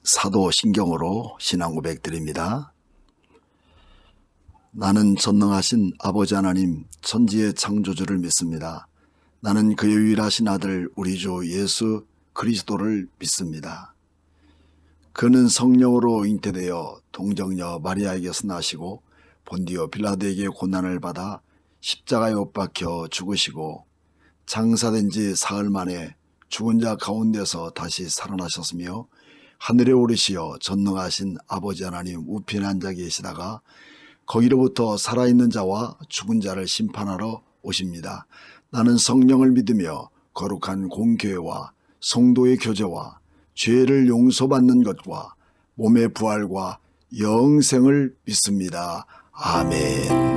사도신경으로 신앙 고백 드립니다. 나는 전능하신 아버지 하나님 천지의 창조주를 믿습니다. 나는 그의 유일하신 아들 우리 주 예수 그리스도를 믿습니다. 그는 성령으로 잉태되어 동정녀 마리아에게서 나시고 본디오 빌라도에게 고난을 받아 십자가에 못 박혀 죽으시고 장사된 지 사흘 만에 죽은 자 가운데서 다시 살아나셨으며 하늘에 오르시어 전능하신 아버지 하나님 우편에 앉아 계시다가 거기로부터 살아있는 자와 죽은 자를 심판하러 오십니다. 나는 성령을 믿으며 거룩한 공교회와 성도의 교제와 죄를 용서받는 것과 몸의 부활과 영생을 믿습니다. 아멘.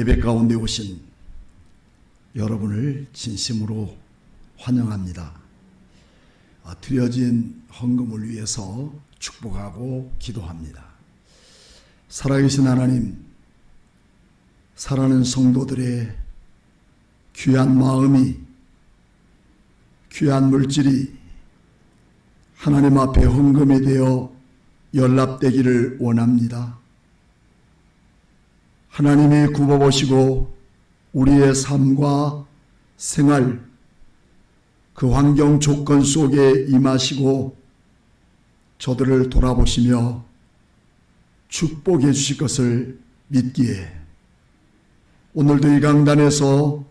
예배 가운데 오신 여러분을 진심으로 환영합니다. 드려진 헌금을 위해서 축복하고 기도합니다. 살아계신 하나님, 사랑하는 성도들의 귀한 마음이, 귀한 물질이 하나님 앞에 헌금이 되어 연락되기를 원합니다. 하나님이 굽어보시고 우리의 삶과 생활, 그 환경 조건 속에 임하시고 저들을 돌아보시며 축복해 주실 것을 믿기에 오늘도 이 강단에서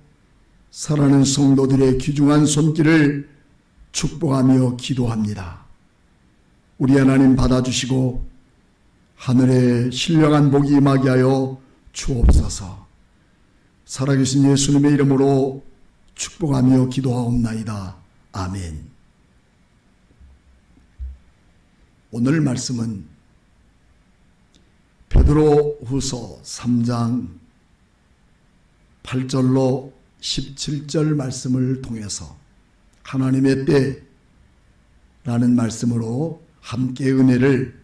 살아가는 성도들의 귀중한 손길을 축복하며 기도합니다. 우리 하나님 받아주시고 하늘에 신령한 복이 임하게 하여 주옵소서. 살아계신 예수님의 이름으로 축복하며 기도하옵나이다. 아멘. 오늘 말씀은 베드로후서 3장 8절로 17절 말씀을 통해서 하나님의 때라는 말씀으로 함께 은혜를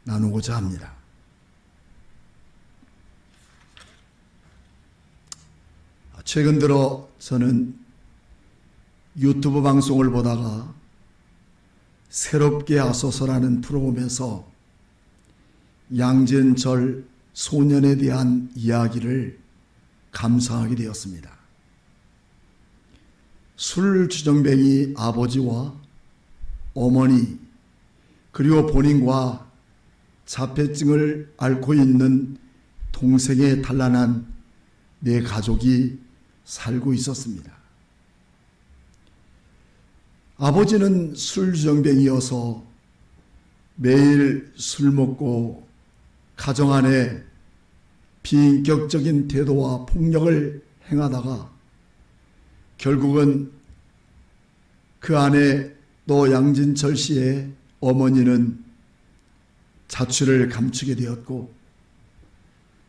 나누고자 합니다. 최근 들어 저는 유튜브 방송을 보다가 새롭게 하소서라는 프로그램에서 양전절 소년에 대한 이야기를 감상하게 되었습니다. 술주정뱅이 아버지와 어머니 그리고 본인과 자폐증을 앓고 있는 동생의 단란한 네 가족이 살고 있었습니다. 아버지는 술주정뱅이여서 매일 술 먹고 가정 안에 비인격적인 태도와 폭력을 행하다가 결국은 그 아내 또 양진철 씨의 어머니는 자취를 감추게 되었고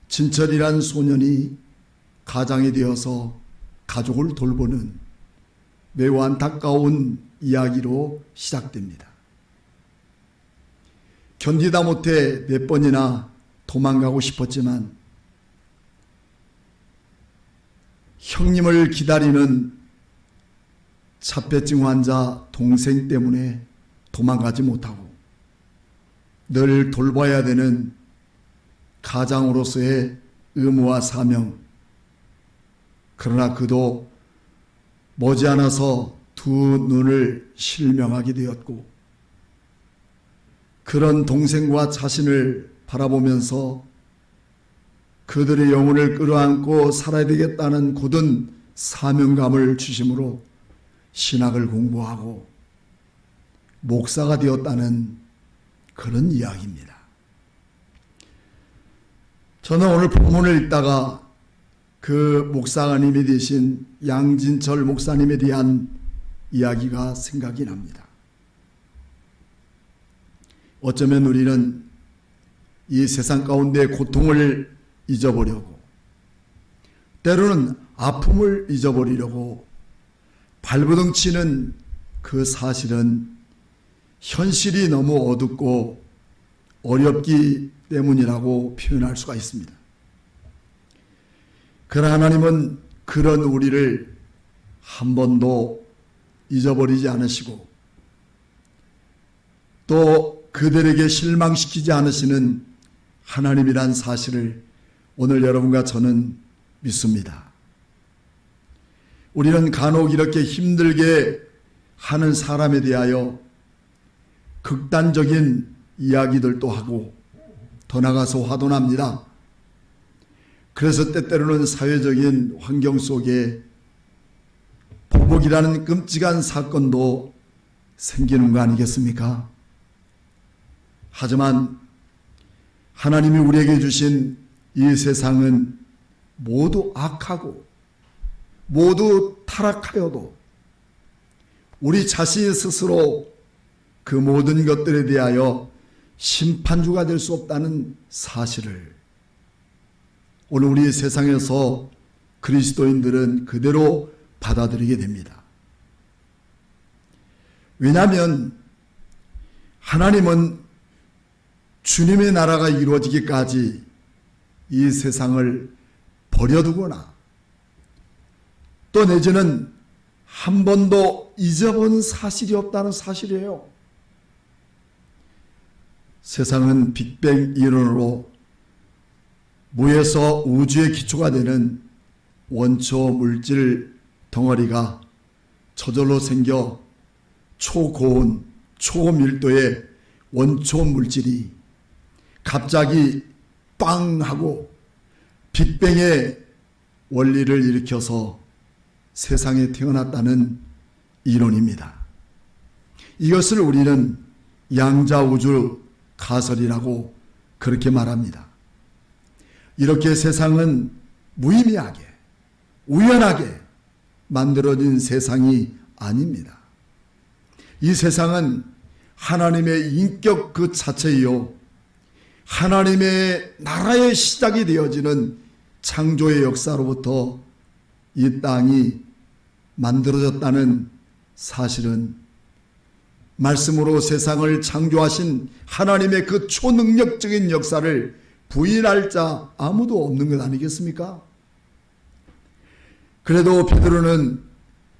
진철이란 소년이 가장이 되어서 가족을 돌보는 매우 안타까운 이야기로 시작됩니다. 견디다 못해 몇 번이나 도망가고 싶었지만 형님을 기다리는 자폐증 환자 동생 때문에 도망가지 못하고 늘 돌봐야 되는 가장으로서의 의무와 사명, 그러나 그도 머지않아서 두 눈을 실명하게 되었고 그런 동생과 자신을 바라보면서 그들의 영혼을 끌어안고 살아야 되겠다는 굳은 사명감을 주심으로 신학을 공부하고 목사가 되었다는 그런 이야기입니다. 저는 오늘 본문을 읽다가 그 목사님이 되신 양진철 목사님에 대한 이야기가 생각이 납니다. 어쩌면 우리는 이 세상 가운데 고통을 잊어보려고, 때로는 아픔을 잊어버리려고 발버둥 치는 그 사실은 현실이 너무 어둡고 어렵기 때문이라고 표현할 수가 있습니다. 그러나 하나님은 그런 우리를 한 번도 잊어버리지 않으시고 또 그들에게 실망시키지 않으시는 하나님이란 사실을 오늘 여러분과 저는 믿습니다. 우리는 간혹 이렇게 힘들게 하는 사람에 대하여 극단적인 이야기들도 하고 더 나아가서 화도 납니다. 그래서 때때로는 사회적인 환경 속에 보복이라는 끔찍한 사건도 생기는 거 아니겠습니까? 하지만 하나님이 우리에게 주신 이 세상은 모두 악하고 모두 타락하여도 우리 자신 스스로 그 모든 것들에 대하여 심판주가 될 수 없다는 사실을 오늘 우리 세상에서 그리스도인들은 그대로 받아들이게 됩니다. 왜냐하면 하나님은 주님의 나라가 이루어지기까지 이 세상을 버려두거나 또 내지는 한 번도 잊어본 사실이 없다는 사실이에요. 세상은 빅뱅 이론으로 무에서 우주의 기초가 되는 원초 물질 덩어리가 저절로 생겨 초고온, 초밀도의 원초 물질이 갑자기 빵 하고 빅뱅의 원리를 일으켜서 세상에 태어났다는 이론입니다. 이것을 우리는 양자우주 가설이라고 그렇게 말합니다. 이렇게 세상은 무의미하게 우연하게 만들어진 세상이 아닙니다. 이 세상은 하나님의 인격 그 자체이요 하나님의 나라의 시작이 되어지는 창조의 역사로부터 이 땅이 만들어졌다는 사실은 말씀으로 세상을 창조하신 하나님의 그 초능력적인 역사를 부인할 자 아무도 없는 것 아니겠습니까? 그래도 베드로는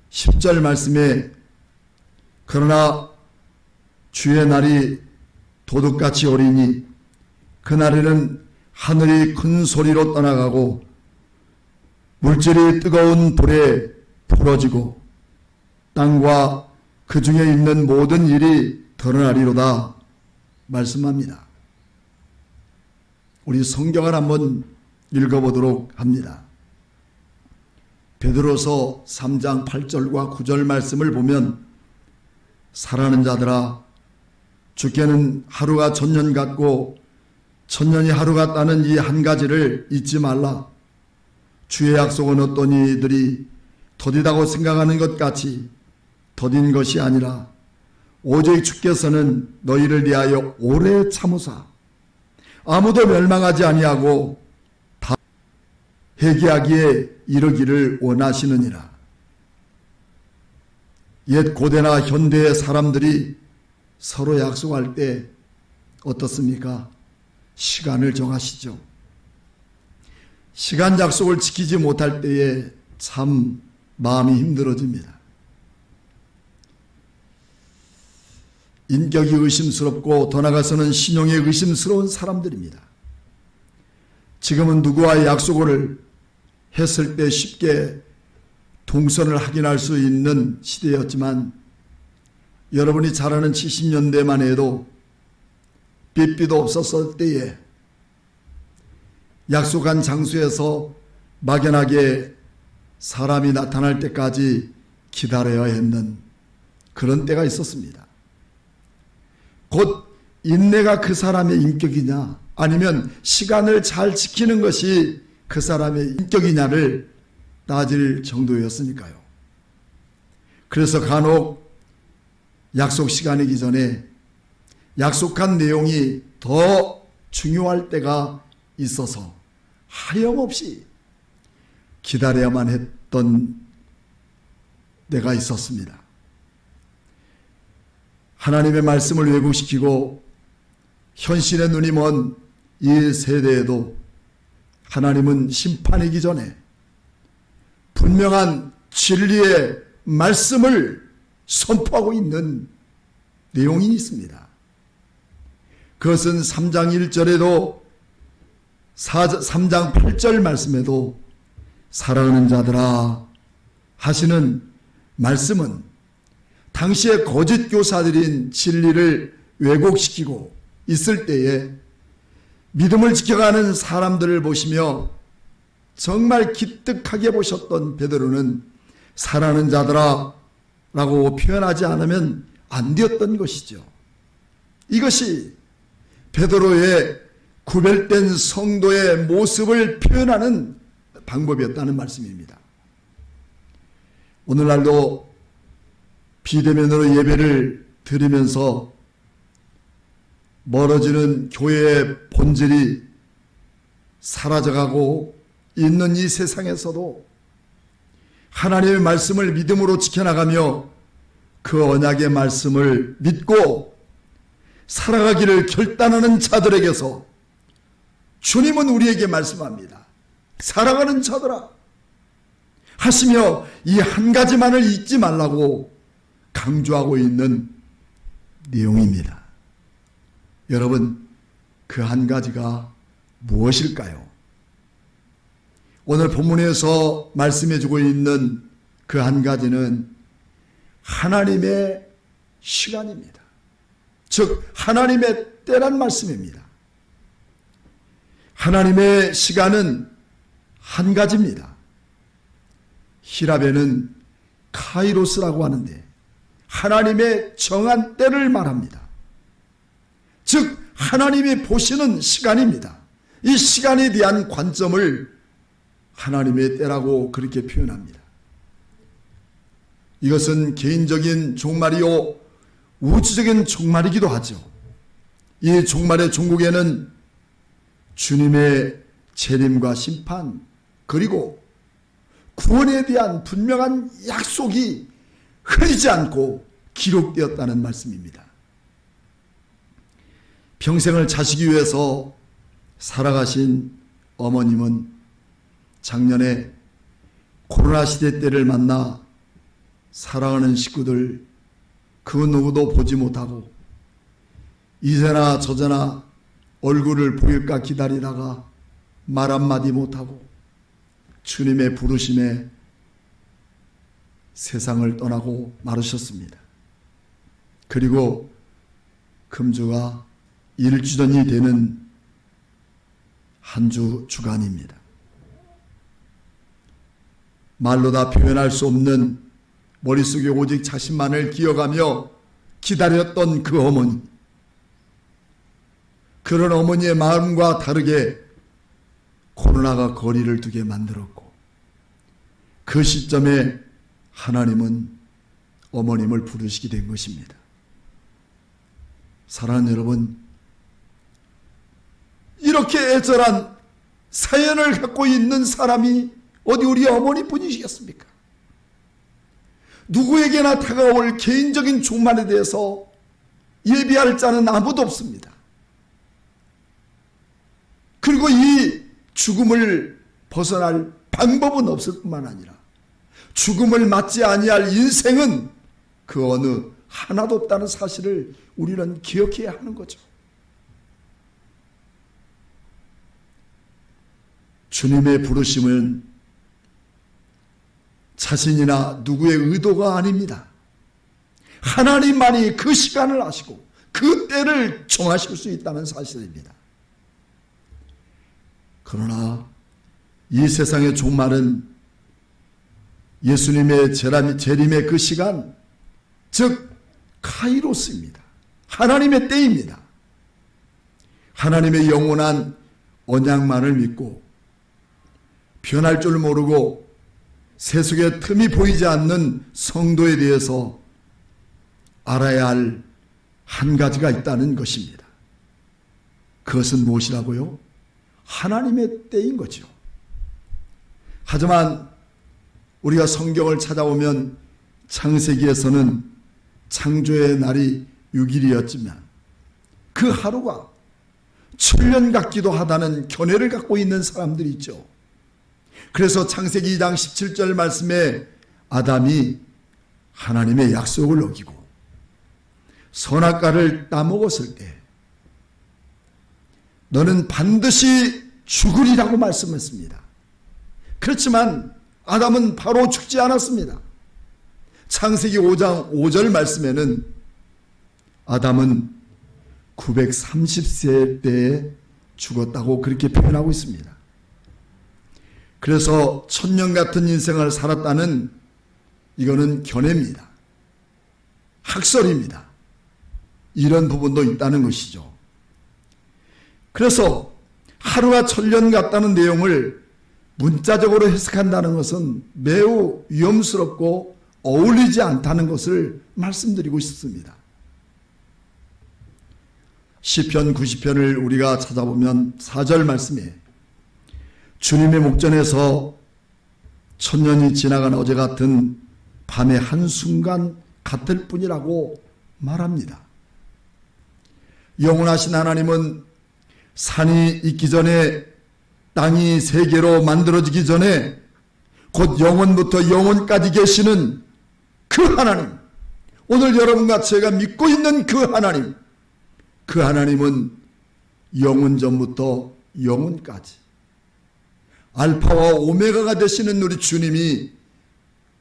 10절 말씀에 그러나 주의 날이 도둑같이 오리니 그날에는 하늘이 큰 소리로 떠나가고 물질이 뜨거운 불에 풀어지고 땅과 그 중에 있는 모든 일이 드러나리로다 말씀합니다. 우리 성경을 한번 읽어보도록 합니다. 베드로서 3장 8절과 9절 말씀을 보면 사랑하는 자들아, 주께는 하루가 천년 같고 천년이 하루 같다는 이 한 가지를 잊지 말라. 주의 약속은 어떤 이들이 더디다고 생각하는 것 같이 더딘 것이 아니라 오직 주께서는 너희를 위하여 오래 참으사 아무도 멸망하지 아니하고 다 회개하기에 이르기를 원하시느니라. 옛 고대나 현대의 사람들이 서로 약속할 때 어떻습니까? 시간을 정하시죠. 시간 약속을 지키지 못할 때에 참 마음이 힘들어집니다. 인격이 의심스럽고 더 나아가서는 신용이 의심스러운 사람들입니다. 지금은 누구와의 약속을 했을 때 쉽게 동선을 확인할 수 있는 시대였지만 여러분이 잘 아는 70년대만 해도 삐삐도 없었을 때에 약속한 장소에서 막연하게 사람이 나타날 때까지 기다려야 했는 그런 때가 있었습니다. 곧 인내가 그 사람의 인격이냐 아니면 시간을 잘 지키는 것이 그 사람의 인격이냐를 따질 정도였으니까요. 그래서 간혹 약속 시간이기 전에 약속한 내용이 더 중요할 때가 있어서 하염없이 기다려야만 했던 때가 있었습니다. 하나님의 말씀을 왜곡시키고 현실의 눈이 먼 이 세대에도 하나님은 심판이기 전에 분명한 진리의 말씀을 선포하고 있는 내용이 있습니다. 그것은 3장 1절에도 3장 8절 말씀에도 사랑하는 자들아 하시는 말씀은 당시의 거짓 교사들인 진리를 왜곡시키고 있을 때에 믿음을 지켜가는 사람들을 보시며 정말 기특하게 보셨던 베드로는 사랑하는 자들아 라고 표현하지 않으면 안 되었던 것이죠. 이것이 베드로의 구별된 성도의 모습을 표현하는 방법이었다는 말씀입니다. 오늘날도 비대면으로 예배를 드리면서 멀어지는 교회의 본질이 사라져가고 있는 이 세상에서도 하나님의 말씀을 믿음으로 지켜나가며 그 언약의 말씀을 믿고 살아가기를 결단하는 자들에게서 주님은 우리에게 말씀합니다. 사랑하는 자들아 하시며 이 한 가지만을 잊지 말라고 강조하고 있는 내용입니다. 여러분, 그 한 가지가 무엇일까요? 오늘 본문에서 말씀해주고 있는 그 한 가지는 하나님의 시간입니다. 즉 하나님의 때란 말씀입니다. 하나님의 시간은 한 가지입니다. 히랍에는 카이로스라고 하는데 하나님의 정한 때를 말합니다. 즉 하나님이 보시는 시간입니다. 이 시간에 대한 관점을 하나님의 때라고 그렇게 표현합니다. 이것은 개인적인 종말이요 우주적인 종말이기도 하죠. 이 종말의 종국에는 주님의 재림과 심판 그리고 구원에 대한 분명한 약속이 흐리지 않고 기록되었다는 말씀입니다. 평생을 자식이 위해서 살아가신 어머님은 작년에 코로나 시대 때를 만나 사랑하는 식구들 그 누구도 보지 못하고 이제나 저제나 얼굴을 보일까 기다리다가 말 한마디 못하고 주님의 부르심에 세상을 떠나고 마르셨습니다. 그리고 금주가 1주년이 되는 한 주 주간입니다. 말로 다 표현할 수 없는 머릿속에 오직 자신만을 기억하며 기다렸던 그 어머니, 그런 어머니의 마음과 다르게 코로나가 거리를 두게 만들었고, 그 시점에 하나님은 어머님을 부르시게 된 것입니다. 사랑하는 여러분, 이렇게 애절한 사연을 갖고 있는 사람이 어디 우리 어머니뿐이시겠습니까? 누구에게나 다가올 개인적인 종말에 대해서 예비할 자는 아무도 없습니다. 그리고 이 죽음을 벗어날 방법은 없을 뿐만 아니라 죽음을 맞지 아니할 인생은 그 어느 하나도 없다는 사실을 우리는 기억해야 하는 거죠. 주님의 부르심은 자신이나 누구의 의도가 아닙니다. 하나님만이 그 시간을 아시고 그 때를 정하실 수 있다는 사실입니다. 그러나 이 세상의 종말은 예수님의 재림의 그 시간, 즉 카이로스입니다. 하나님의 때입니다. 하나님의 영원한 언약만을 믿고 변할 줄 모르고 세속의 틈이 보이지 않는 성도에 대해서 알아야 할 한 가지가 있다는 것입니다. 그것은 무엇이라고요? 하나님의 때인 거죠. 하지만 우리가 성경을 찾아오면 창세기에서는 창조의 날이 6일이었지만 그 하루가 천년 같기도 하다는 견해를 갖고 있는 사람들이 있죠. 그래서 창세기 2장 17절 말씀에 아담이 하나님의 약속을 어기고 선악과를 따먹었을 때 너는 반드시 죽으리라고 말씀했습니다. 그렇지만 아담은 바로 죽지 않았습니다. 창세기 5장 5절 말씀에는 아담은 930세 때에 죽었다고 그렇게 표현하고 있습니다. 그래서 천년 같은 인생을 살았다는 이거는 견해입니다. 학설입니다. 이런 부분도 있다는 것이죠. 그래서 하루가 천년 같다는 내용을 문자적으로 해석한다는 것은 매우 위험스럽고 어울리지 않다는 것을 말씀드리고 싶습니다. 시편 90편을 우리가 찾아보면 4절 말씀에 주님의 목전에서 천년이 지나간 어제 같은 밤의 한순간 같을 뿐이라고 말합니다. 영원하신 하나님은 산이 있기 전에 땅이 세계로 만들어지기 전에 곧 영원부터 영원까지 계시는 그 하나님, 오늘 여러분과 제가 믿고 있는 그 하나님, 그 하나님은 영원 전부터 영원까지 알파와 오메가가 되시는 우리 주님이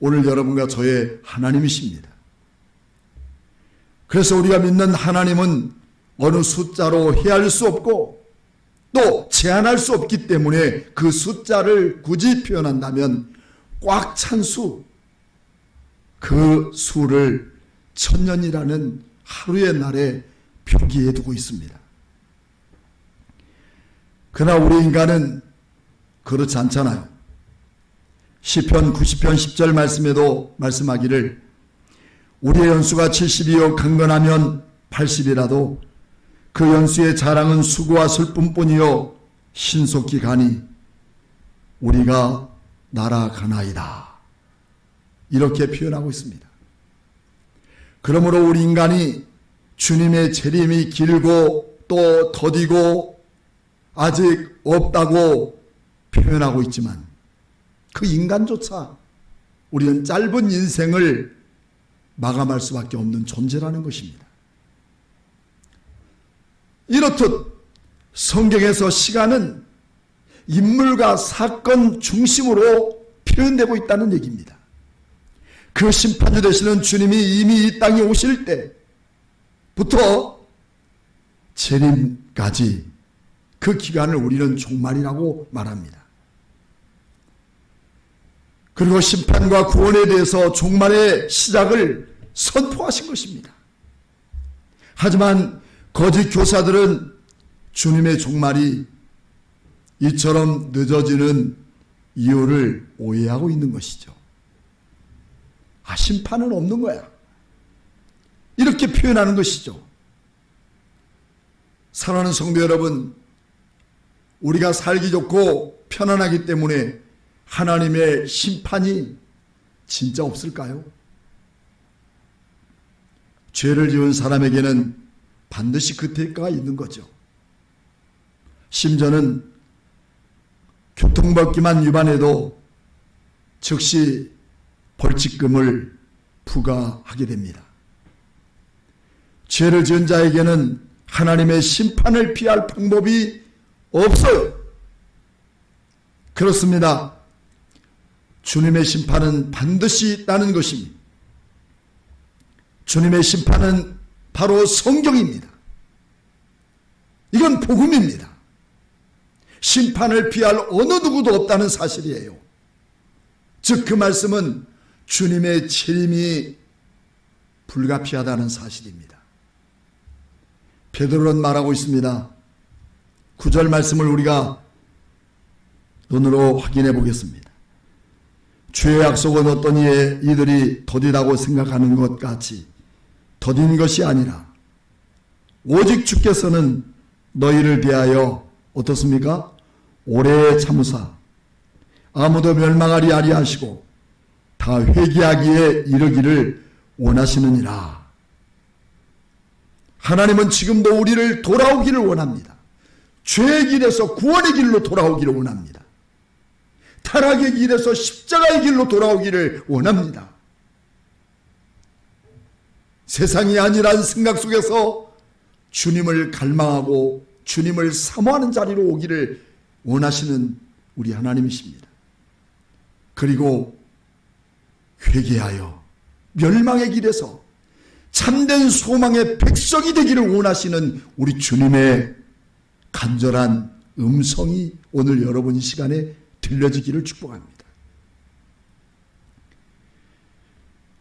오늘 여러분과 저의 하나님이십니다. 그래서 우리가 믿는 하나님은 어느 숫자로 헤아릴 수 없고 또 제한할 수 없기 때문에 그 숫자를 굳이 표현한다면 꽉 찬 수, 그 수를 천년이라는 하루의 날에 표기해 두고 있습니다. 그러나 우리 인간은 그렇지 않잖아요. 시편 90편 10절 말씀에도 말씀하기를 우리의 연수가 70이요 강건하면 80이라도 그 연수의 자랑은 수고와 슬픔뿐이요 신속히 가니 우리가 날아가나이다. 이렇게 표현하고 있습니다. 그러므로 우리 인간이 주님의 재림이 길고 또 더디고 아직 없다고 표현하고 있지만 그 인간조차 우리는 짧은 인생을 마감할 수밖에 없는 존재라는 것입니다. 이렇듯 성경에서 시간은 인물과 사건 중심으로 표현되고 있다는 얘기입니다. 그 심판주 되시는 주님이 이미 이 땅에 오실 때부터 재림까지 그 기간을 우리는 종말이라고 말합니다. 그리고 심판과 구원에 대해서 종말의 시작을 선포하신 것입니다. 하지만 거짓 교사들은 주님의 종말이 이처럼 늦어지는 이유를 오해하고 있는 것이죠. 심판은 없는 거야, 이렇게 표현하는 것이죠. 사랑하는 성도 여러분, 우리가 살기 좋고 편안하기 때문에 하나님의 심판이 진짜 없을까요? 죄를 지은 사람에게는 반드시 그 대가가 있는 거죠. 심지어는 교통법규만 위반해도 즉시 벌칙금을 부과하게 됩니다. 죄를 지은 자에게는 하나님의 심판을 피할 방법이 없어요. 그렇습니다. 주님의 심판은 반드시 있다는 것입니다. 주님의 심판은 바로 성경입니다. 이건 복음입니다. 심판을 피할 어느 누구도 없다는 사실이에요. 즉 그 말씀은 주님의 재림이 불가피하다는 사실입니다. 베드로는 말하고 있습니다. 9절 말씀을 우리가 눈으로 확인해 보겠습니다. 주의 약속은 어떤 이에 이들이 더디다고 생각하는 것 같이 더딘 것이 아니라 오직 주께서는 너희를 대하여 어떻습니까? 오래 참으사 아무도 멸망하리 아니하시고 다 회개하기에 이르기를 원하시느니라. 하나님은 지금도 우리를 돌아오기를 원합니다. 죄의 길에서 구원의 길로 돌아오기를 원합니다. 타락의 길에서 십자가의 길로 돌아오기를 원합니다. 세상이 아니란 생각 속에서 주님을 갈망하고 주님을 사모하는 자리로 오기를 원하시는 우리 하나님이십니다. 그리고 회개하여 멸망의 길에서 참된 소망의 백성이 되기를 원하시는 우리 주님의 간절한 음성이 오늘 여러분 이 시간에 들려지기를 축복합니다.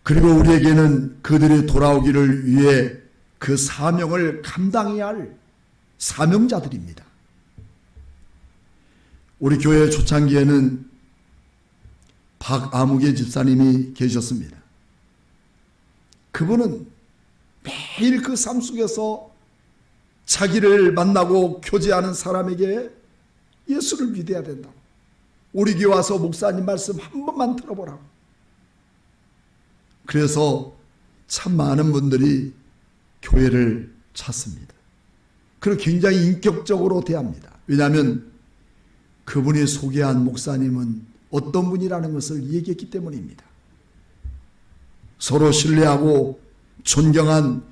그리고 우리에게는 그들이 돌아오기를 위해 그 사명을 감당해야 할 사명자들입니다. 우리 교회 초창기에는 박아무개 집사님이 계셨습니다. 그분은 매일 그 삶 속에서 자기를 만나고 교제하는 사람에게 예수를 믿어야 된다고, 우리 교회 와서 목사님 말씀 한 번만 들어보라고. 그래서 참 많은 분들이 교회를 찾습니다. 그리고 굉장히 인격적으로 대합니다. 왜냐하면 그분이 소개한 목사님은 어떤 분이라는 것을 얘기했기 때문입니다. 서로 신뢰하고 존경한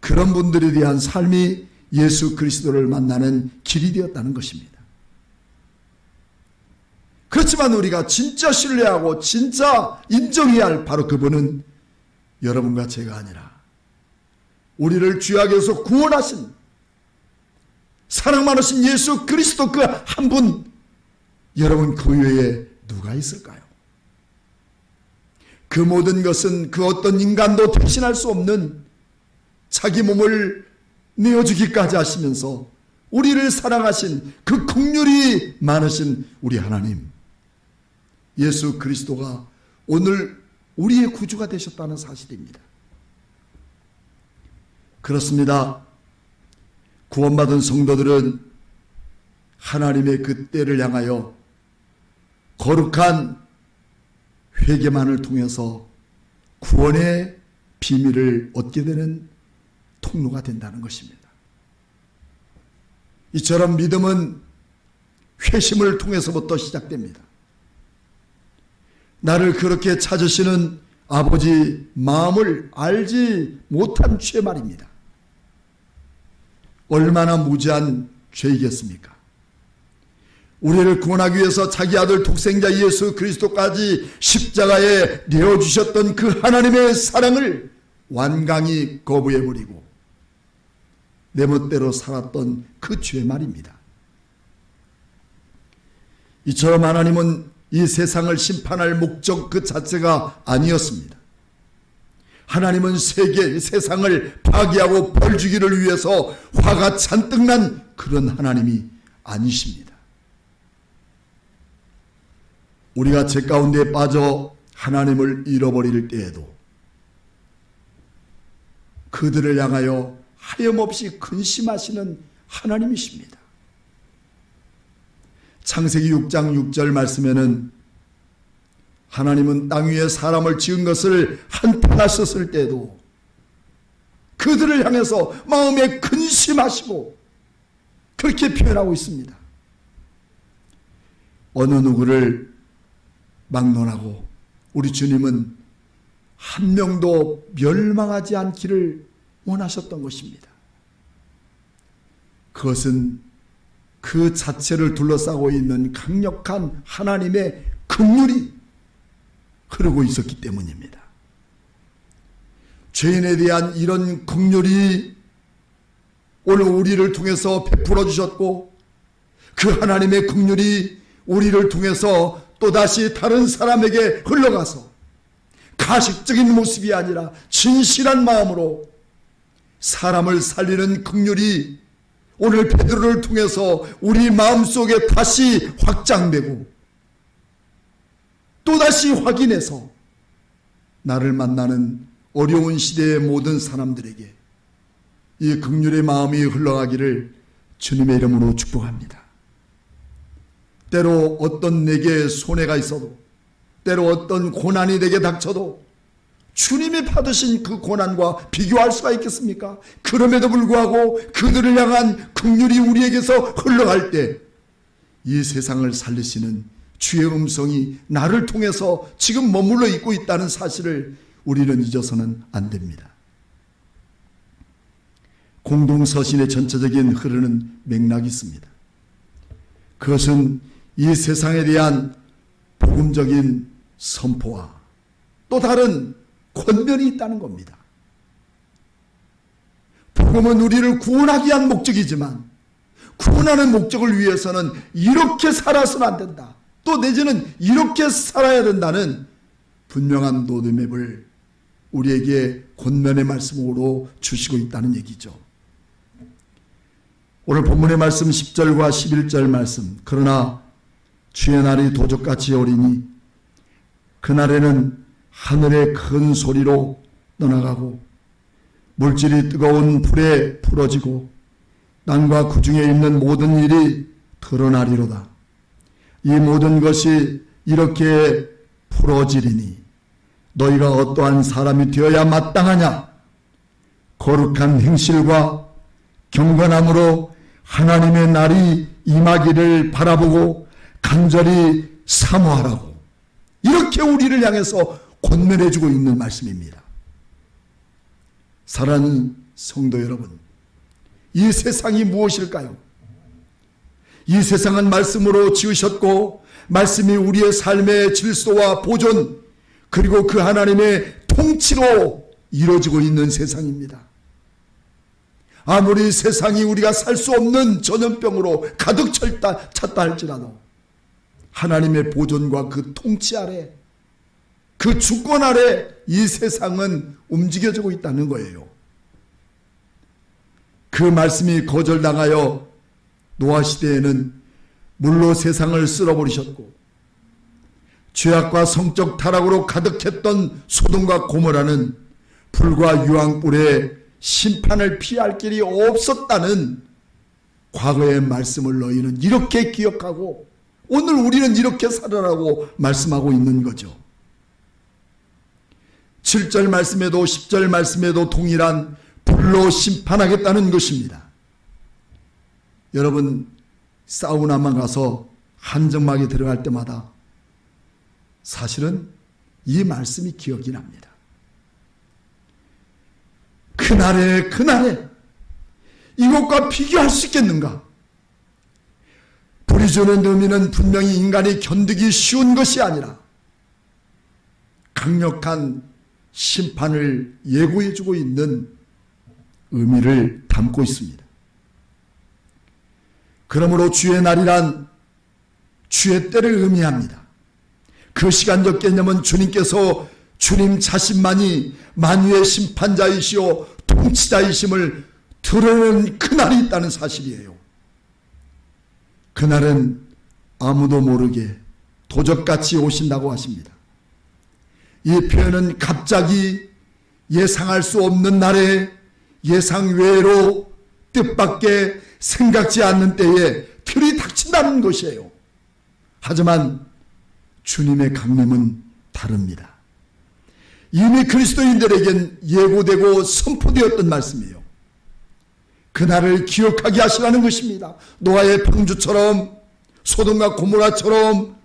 그런 분들에 대한 삶이 예수 그리스도를 만나는 길이 되었다는 것입니다. 그렇지만 우리가 진짜 신뢰하고 진짜 인정해야 할 바로 그분은 여러분과 제가 아니라 우리를 죄악에서 구원하신 사랑 많으신 예수 그리스도 그 한 분, 여러분 그 외에 누가 있을까요? 그 모든 것은 그 어떤 인간도 대신할 수 없는 자기 몸을 내어주기까지 하시면서 우리를 사랑하신 그 긍휼이 많으신 우리 하나님, 예수 그리스도가 오늘 우리의 구주가 되셨다는 사실입니다. 그렇습니다. 구원받은 성도들은 하나님의 그 때를 향하여 거룩한 회개만을 통해서 구원의 비밀을 얻게 되는 통로가 된다는 것입니다. 이처럼 믿음은 회심을 통해서부터 시작됩니다. 나를 그렇게 찾으시는 아버지 마음을 알지 못한 죄 말입니다. 얼마나 무지한 죄이겠습니까? 우리를 구원하기 위해서 자기 아들 독생자 예수 그리스도까지 십자가에 내어주셨던 그 하나님의 사랑을 완강히 거부해버리고 내 멋대로 살았던 그 죄 말입니다. 이처럼 하나님은 이 세상을 심판할 목적 그 자체가 아니었습니다. 하나님은 세상을 파괴하고 벌주기를 위해서 화가 잔뜩 난 그런 하나님이 아니십니다. 우리가 죄 가운데 빠져 하나님을 잃어버릴 때에도 그들을 향하여 하염없이 근심하시는 하나님이십니다. 창세기 6장 6절 말씀에는 하나님은 땅 위에 사람을 지은 것을 한탄하셨을 때도 그들을 향해서 마음에 근심하시고 그렇게 표현하고 있습니다. 어느 누구를 막론하고 우리 주님은 한 명도 멸망하지 않기를 원하셨던 것입니다. 그것은 그 자체를 둘러싸고 있는 강력한 하나님의 긍휼이 흐르고 있었기 때문입니다. 죄인에 대한 이런 긍휼이 오늘 우리를 통해서 베풀어 주셨고 그 하나님의 긍휼이 우리를 통해서 또다시 다른 사람에게 흘러가서 가식적인 모습이 아니라 진실한 마음으로 사람을 살리는 긍휼이 오늘 베드로를 통해서 우리 마음속에 다시 확장되고 또다시 확인해서 나를 만나는 어려운 시대의 모든 사람들에게 이 긍휼의 마음이 흘러가기를 주님의 이름으로 축복합니다. 때로 어떤 내게 손해가 있어도 때로 어떤 고난이 내게 닥쳐도 주님이 받으신 그 고난과 비교할 수가 있겠습니까? 그럼에도 불구하고 그들을 향한 긍휼이 우리에게서 흘러갈 때 이 세상을 살리시는 주의 음성이 나를 통해서 지금 머물러 있고 있다는 사실을 우리는 잊어서는 안 됩니다. 공동서신의 전체적인 흐르는 맥락이 있습니다. 그것은 이 세상에 대한 복음적인 선포와 또 다른 권면이 있다는 겁니다. 복음은 우리를 구원하기 위한 목적이지만 구원하는 목적을 위해서는 이렇게 살아서는 안 된다. 또 내지는 이렇게 살아야 된다는 분명한 로드맵을 우리에게 권면의 말씀으로 주시고 있다는 얘기죠. 오늘 본문의 말씀 10절과 11절 말씀. 그러나 주의 날이 도적같이 오리니 그날에는 하늘의 큰 소리로 떠나가고 물질이 뜨거운 불에 풀어지고 땅과 그 중에 있는 모든 일이 드러나리로다. 이 모든 것이 이렇게 풀어지리니 너희가 어떠한 사람이 되어야 마땅하냐? 거룩한 행실과 경건함으로 하나님의 날이 임하기를 바라보고 간절히 사모하라고. 이렇게 우리를 향해서 권면해주고 있는 말씀입니다. 사랑하는 성도 여러분, 이 세상이 무엇일까요? 이 세상은 말씀으로 지으셨고 말씀이 우리의 삶의 질서와 보존 그리고 그 하나님의 통치로 이루어지고 있는 세상입니다. 아무리 세상이 우리가 살 수 없는 전염병으로 가득 찼다 할지라도 하나님의 보존과 그 통치 아래 그 주권 아래 이 세상은 움직여지고 있다는 거예요. 그 말씀이 거절당하여 노아 시대에는 물로 세상을 쓸어버리셨고 죄악과 성적 타락으로 가득했던 소돔과 고모라는 불과 유황불의 심판을 피할 길이 없었다는 과거의 말씀을 너희는 이렇게 기억하고 오늘 우리는 이렇게 살아라고 말씀하고 있는 거죠. 7절 말씀에도 10절 말씀에도 동일한 불로 심판하겠다는 것입니다. 여러분 사우나만 가서 한정막에 들어갈 때마다 사실은 이 말씀이 기억이 납니다. 그날에 이것과 비교할 수 있겠는가? 불이 주는 의미는 분명히 인간이 견디기 쉬운 것이 아니라 강력한 심판을 예고해주고 있는 의미를 담고 있습니다. 그러므로 주의 날이란 주의 때를 의미합니다. 그 시간적 개념은 주님께서 주님 자신만이 만유의 심판자이시오 통치자이심을 드러내는 그날이 있다는 사실이에요. 그날은 아무도 모르게 도적같이 오신다고 하십니다. 이 표현은 갑자기 예상할 수 없는 날에 예상 외로 뜻밖의 생각지 않는 때에 들이닥친다는 것이에요. 하지만 주님의 강림은 다릅니다. 이미 그리스도인들에겐 예고되고 선포되었던 말씀이에요. 그날을 기억하게 하시라는 것입니다. 노아의 방주처럼 소돔과 고모라처럼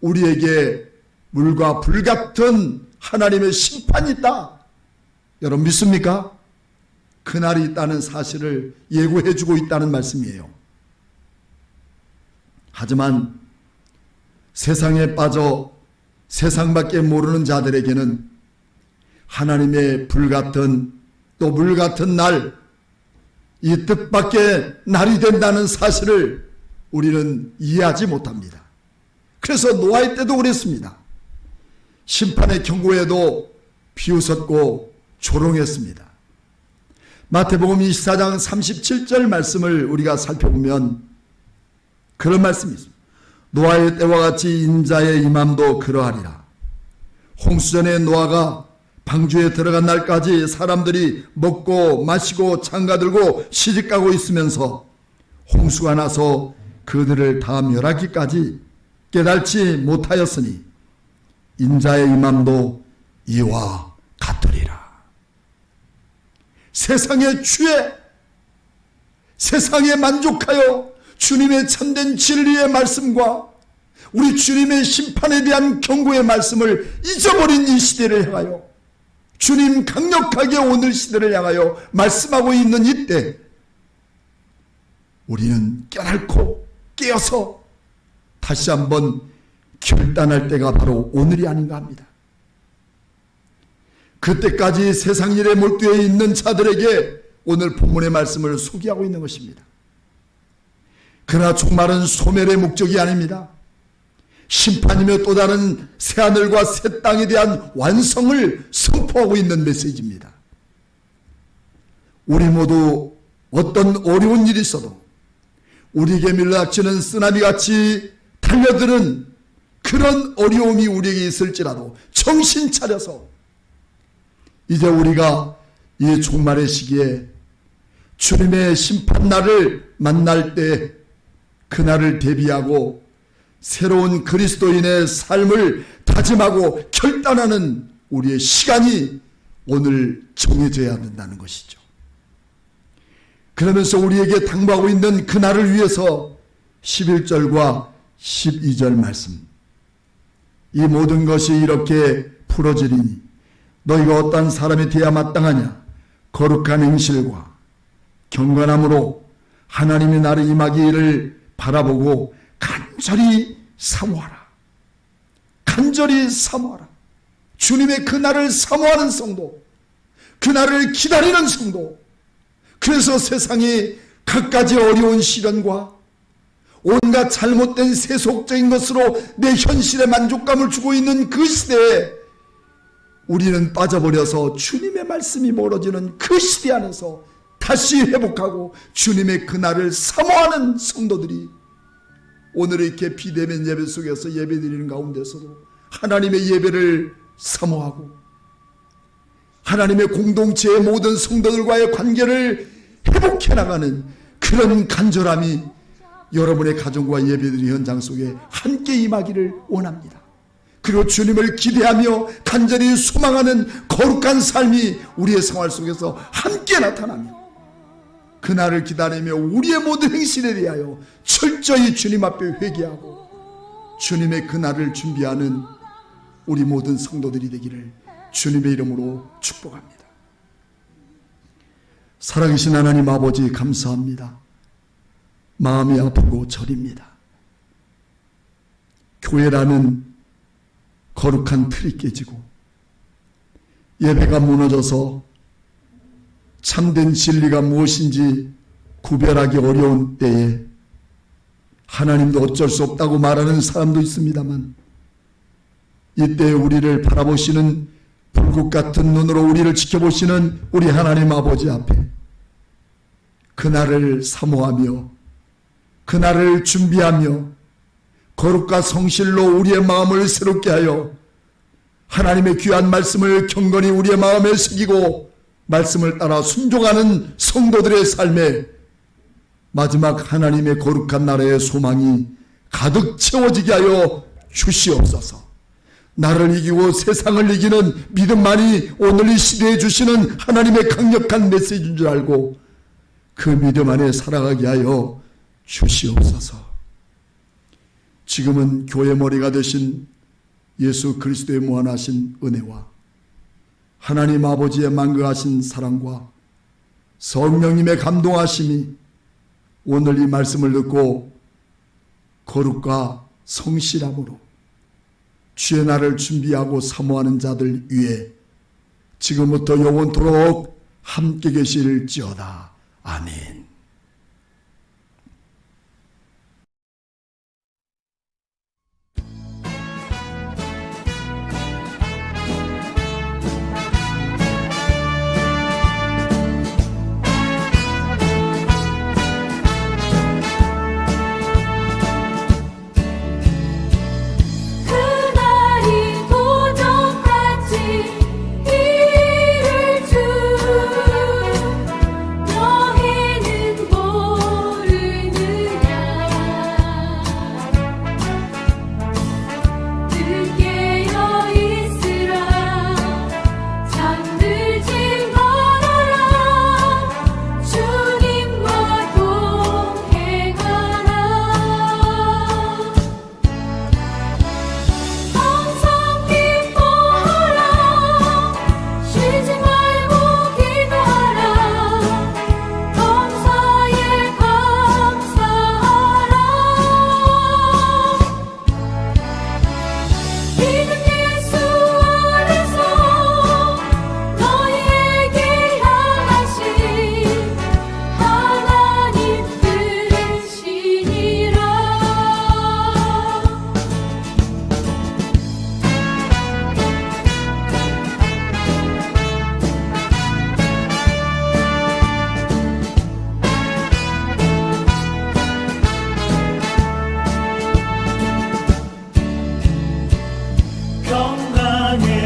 우리에게 물과 불 같은 하나님의 심판이 있다. 여러분 믿습니까? 그날이 있다는 사실을 예고해 주고 있다는 말씀이에요. 하지만 세상에 빠져 세상밖에 모르는 자들에게는 하나님의 불같은 또 물같은 날, 이 뜻밖의 날이 된다는 사실을 우리는 이해하지 못합니다. 그래서 노아의 때도 그랬습니다. 심판의 경고에도 비웃었고 조롱했습니다. 마태복음 24장 37절 말씀을 우리가 살펴보면 그런 말씀이 있습니다. 노아의 때와 같이 인자의 임함도 그러하리라. 홍수전에 노아가 방주에 들어간 날까지 사람들이 먹고 마시고 장가들고 시집가고 있으면서 홍수가 나서 그들을 다 멸하기까지 깨달지 못하였으니 인자의 임함도 이와 같으리라. 세상의 죄, 세상에 만족하여 주님의 참된 진리의 말씀과 우리 주님의 심판에 대한 경고의 말씀을 잊어버린 이 시대를 향하여 주님 강력하게 오늘 시대를 향하여 말씀하고 있는 이때 우리는 깨닫고 깨어서 다시 한번 결단할 때가 바로 오늘이 아닌가 합니다. 그때까지 세상 일에 몰두해 있는 자들에게 오늘 본문의 말씀을 소개하고 있는 것입니다. 그러나 종말은 소멸의 목적이 아닙니다. 심판이며 또 다른 새하늘과 새 땅에 대한 완성을 선포하고 있는 메시지입니다. 우리 모두 어떤 어려운 일이 있어도 우리에게 밀려닥치는 쓰나미같이 달려드는 그런 어려움이 우리에게 있을지라도 정신 차려서 이제 우리가 이 종말의 시기에 주님의 심판날을 만날 때 그날을 대비하고 새로운 그리스도인의 삶을 다짐하고 결단하는 우리의 시간이 오늘 정해져야 된다는 것이죠. 그러면서 우리에게 당부하고 있는 그날을 위해서 11절과 12절 말씀, 이 모든 것이 이렇게 풀어지리니 너희가 어떠한 사람이 되어야 마땅하냐? 거룩한 행실과 경건함으로 하나님이 나를 임하기를 바라보고 간절히 사모하라. 간절히 사모하라. 주님의 그날을 사모하는 성도, 그날을 기다리는 성도. 그래서 세상이 갖가지 어려운 시련과 온갖 잘못된 세속적인 것으로 내 현실에 만족감을 주고 있는 그 시대에 우리는 빠져버려서 주님의 말씀이 멀어지는 그 시대 안에서 다시 회복하고 주님의 그날을 사모하는 성도들이 오늘 이렇게 비대면 예배 속에서 예배드리는 가운데서도 하나님의 예배를 사모하고 하나님의 공동체의 모든 성도들과의 관계를 회복해 나가는 그런 간절함이 여러분의 가정과 예배드리는 현장 속에 함께 임하기를 원합니다. 그리고 주님을 기대하며 간절히 소망하는 거룩한 삶이 우리의 생활 속에서 함께 나타나며 그날을 기다리며 우리의 모든 행실에 대하여 철저히 주님 앞에 회개하고 주님의 그날을 준비하는 우리 모든 성도들이 되기를 주님의 이름으로 축복합니다. 살아계신 하나님 아버지 감사합니다. 마음이 아프고 저립니다. 교회라는 거룩한 틀이 깨지고 예배가 무너져서 참된 진리가 무엇인지 구별하기 어려운 때에 하나님도 어쩔 수 없다고 말하는 사람도 있습니다만 이때 우리를 바라보시는 불국 같은 눈으로 우리를 지켜보시는 우리 하나님 아버지 앞에 그날을 사모하며 그날을 준비하며 거룩과 성실로 우리의 마음을 새롭게 하여 하나님의 귀한 말씀을 경건히 우리의 마음에 새기고 말씀을 따라 순종하는 성도들의 삶에 마지막 하나님의 거룩한 나라의 소망이 가득 채워지게 하여 주시옵소서. 나를 이기고 세상을 이기는 믿음만이 오늘 이 시대에 주시는 하나님의 강력한 메시지인 줄 알고 그 믿음 안에 살아가게 하여 주시옵소서. 지금은 교회 머리가 되신 예수 그리스도의 무한하신 은혜와 하나님 아버지의 만극하신 사랑과 성령님의 감동하심이 오늘 이 말씀을 듣고 거룩과 성실함으로 주의 날을 준비하고 사모하는 자들 위에 지금부터 영원토록 함께 계실지어다. 아멘. 그날이 도적같이 이를 주 너희는 모르느냐 늦게 깨어 있으라 잠들지 말아라 주님과 동행하라 항상 기뻐하라 쉬지 말고 기도하라 감사에 감사하라 믿음 예수 안에서 너희에게 향하신 하나님 뜻이니라 평강의